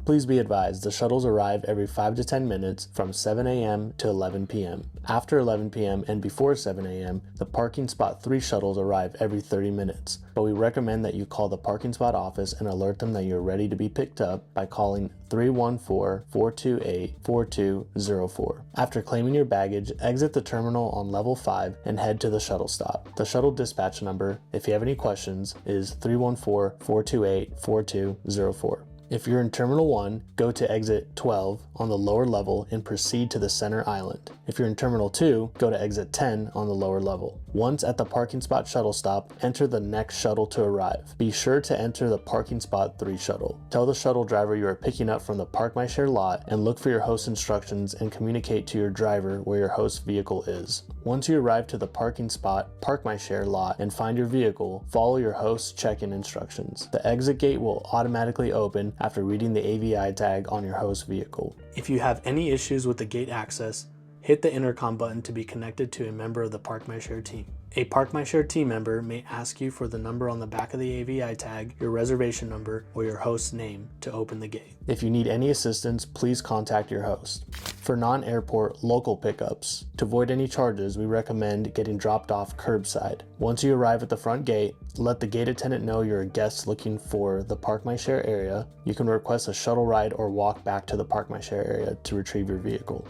Please be advised, the shuttles arrive every 5 to 10 minutes from 7 a.m. to 11 p.m. After 11 p.m. and before 7 a.m., the parking spot 3 shuttles arrive every 30 minutes, but we recommend that you call the parking spot office and alert them that you're ready to be picked up by calling 314-428-4204. After claiming your baggage, exit the terminal on level 5 and head to the shuttle stop. The shuttle dispatch number, if you have any questions, is 314-428-4204. If you're in Terminal 1, go to exit 12 on the lower level and proceed to the center island. If you're in Terminal 2, go to exit 10 on the lower level. Once at the parking spot shuttle stop, enter the next shuttle to arrive. Be sure to enter the parking spot 3 shuttle. Tell the shuttle driver you are picking up from the Park My Share lot and look for your host instructions and communicate to your driver where your host vehicle is. Once you arrive to the parking spot Park My Share lot and find your vehicle, follow your host's check-in instructions. The exit gate will automatically open after reading the AVI tag on your host vehicle. If you have any issues with the gate access, hit the intercom button to be connected to a member of the Park My Share team. A Park My Share team member may ask you for the number on the back of the AVI tag, your reservation number, or your host's name to open the gate. If you need any assistance, please contact your host. For non-airport local pickups, to avoid any charges, we recommend getting dropped off curbside. Once you arrive at the front gate, let the gate attendant know you're a guest looking for the Park My Share area. You can request a shuttle ride or walk back to the Park My Share area to retrieve your vehicle.